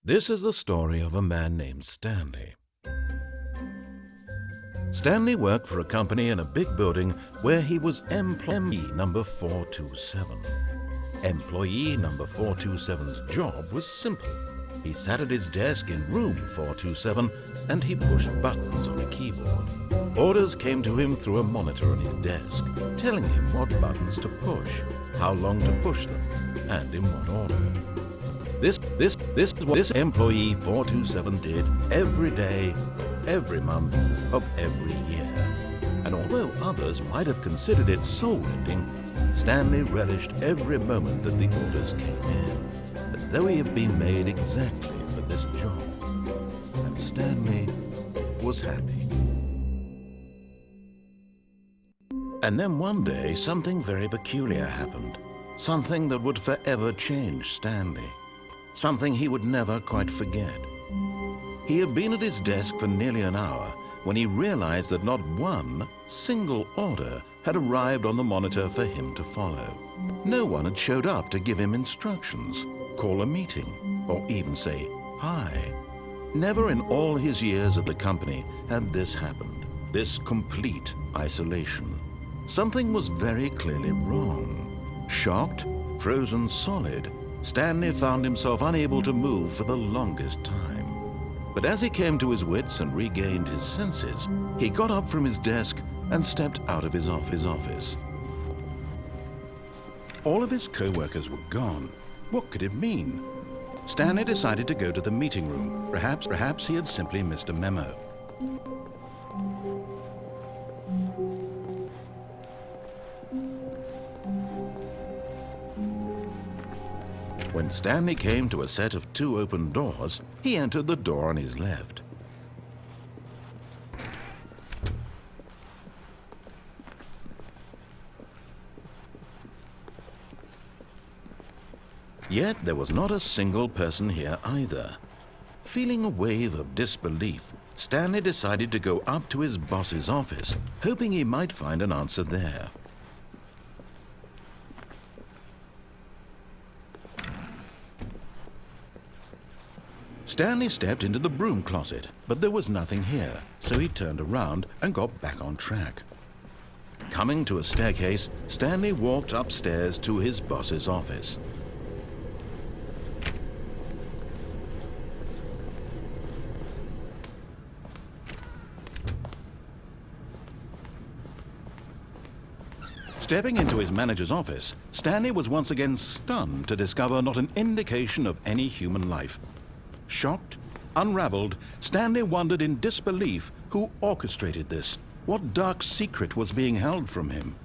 This is the story of a man named Stanley. Stanley worked for a company in a big building where he was employee number 427. Employee number 427's job was simple. He sat at his desk in room 427 and he pushed buttons on a keyboard. Orders came to him through a monitor on his desk, telling him what buttons to push, how long to push them, and in what order. This is what this employee 427 did every day, every month of every year. And although others might have considered it soul-rending, Stanley relished every moment that the orders came in, as though he had been made exactly for this job. And Stanley was happy. And then one day, something very peculiar happened. Something that would forever change Stanley. Something he would never quite forget. He had been at his desk for nearly an hour when he realized that not one single order had arrived on the monitor for him to follow. No one had showed up to give him instructions, call a meeting, or even say hi. Never in all his years at the company had this happened, this complete isolation. Something was very clearly wrong. Shocked, frozen solid, Stanley found himself unable to move for the longest time. But as he came to his wits and regained his senses, he got up from his desk and stepped out of his office. All of his co-workers were gone. What could it mean? Stanley decided to go to the meeting room. Perhaps he had simply missed a memo. When Stanley came to a set of 2 open doors, he entered the door on his left. Yet there was not a single person here either. Feeling a wave of disbelief, Stanley decided to go up to his boss's office, hoping he might find an answer there. Stanley stepped into the broom closet, but there was nothing here, so he turned around and got back on track. Coming to a staircase, Stanley walked upstairs to his boss's office. Stepping into his manager's office, Stanley was once again stunned to discover not an indication of any human life. Shocked, unraveled, Stanley wondered in disbelief who orchestrated this, what dark secret was being held from him.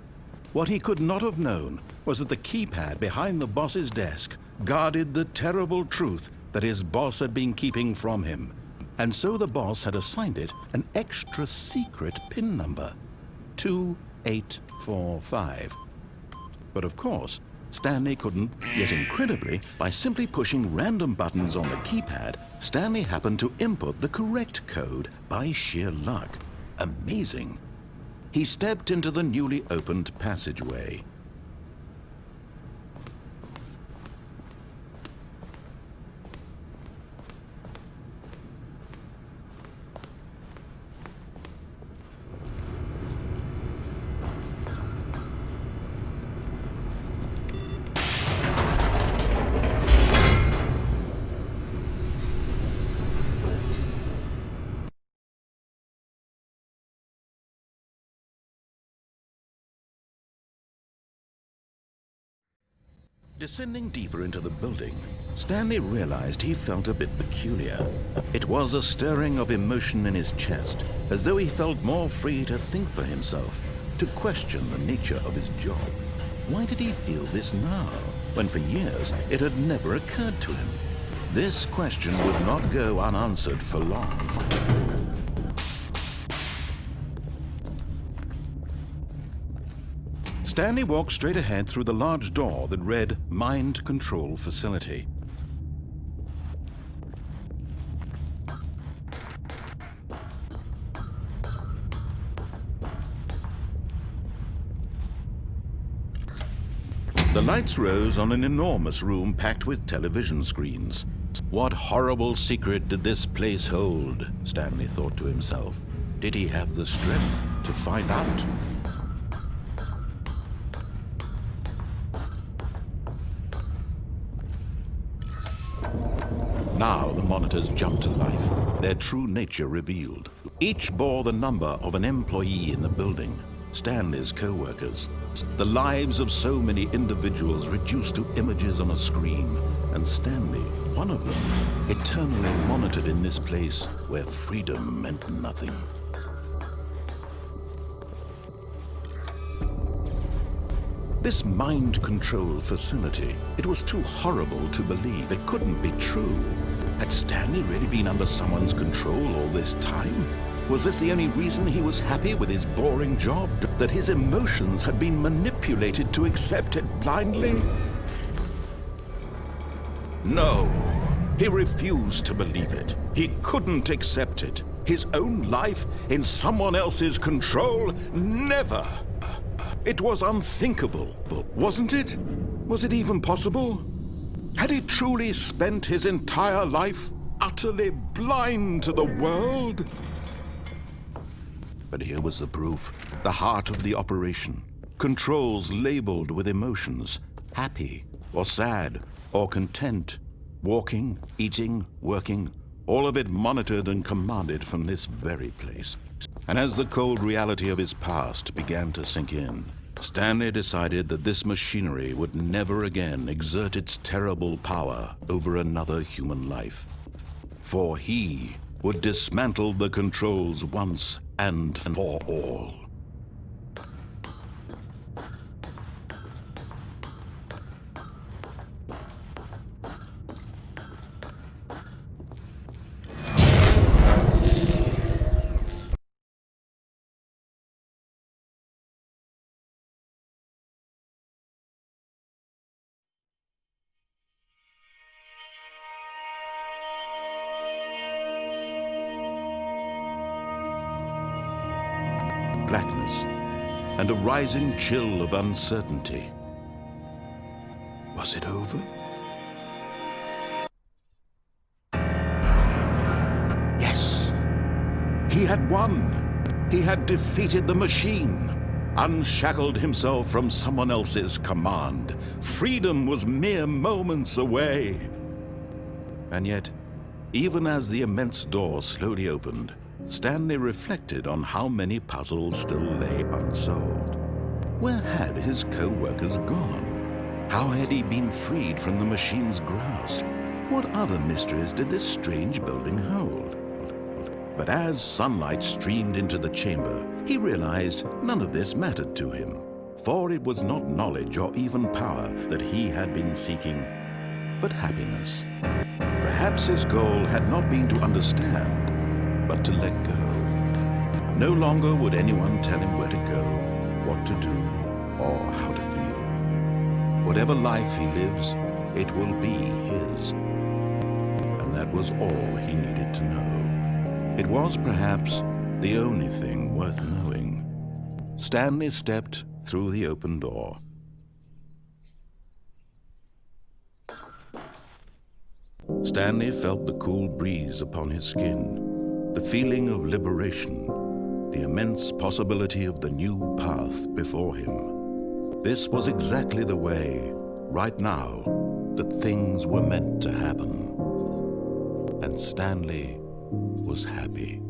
What he could not have known was that the keypad behind the boss's desk guarded the terrible truth that his boss had been keeping from him. And so the boss had assigned it an extra secret PIN number, 2845. But of course, Stanley couldn't, yet incredibly, by simply pushing random buttons on the keypad, Stanley happened to input the correct code by sheer luck. Amazing. He stepped into the newly opened passageway. Descending deeper into the building, Stanley realized he felt a bit peculiar. It was a stirring of emotion in his chest, as though he felt more free to think for himself, to question the nature of his job. Why did he feel this now, when for years it had never occurred to him? This question would not go unanswered for long. Stanley walked straight ahead through the large door that read Mind Control Facility. The lights rose on an enormous room packed with television screens. What horrible secret did this place hold? Stanley thought to himself. Did he have the strength to find out? Now the monitors jumped to life, their true nature revealed. Each bore the number of an employee in the building, Stanley's co-workers. The lives of so many individuals reduced to images on a screen, and Stanley, one of them, eternally monitored in this place where freedom meant nothing. This mind control facility, it was too horrible to believe. It couldn't be true. Had Stanley really been under someone's control all this time? Was this the only reason he was happy with his boring job? That his emotions had been manipulated to accept it blindly? No, he refused to believe it. He couldn't accept it. His own life in someone else's control? Never! It was unthinkable, wasn't it? Was it even possible? Had he truly spent his entire life utterly blind to the world? But here was the proof. The heart of the operation. Controls labeled with emotions. Happy, or sad, or content. Walking, eating, working. All of it monitored and commanded from this very place. And as the cold reality of his past began to sink in, Stanley decided that this machinery would never again exert its terrible power over another human life. For he would dismantle the controls once and for all. Blackness, and a rising chill of uncertainty. Was it over? Yes! He had won! He had defeated the machine, unshackled himself from someone else's command. Freedom was mere moments away. And yet, even as the immense door slowly opened, Stanley reflected on how many puzzles still lay unsolved. Where had his co-workers gone? How had he been freed from the machine's grasp? What other mysteries did this strange building hold? But as sunlight streamed into the chamber, he realized none of this mattered to him, for it was not knowledge or even power that he had been seeking, but happiness. Perhaps his goal had not been to understand, but to let go. No longer would anyone tell him where to go, what to do, or how to feel. Whatever life he lives, it will be his. And that was all he needed to know. It was perhaps the only thing worth knowing. Stanley stepped through the open door. Stanley felt the cool breeze upon his skin. The feeling of liberation, the immense possibility of the new path before him. This was exactly the way, right now, that things were meant to happen. And Stanley was happy.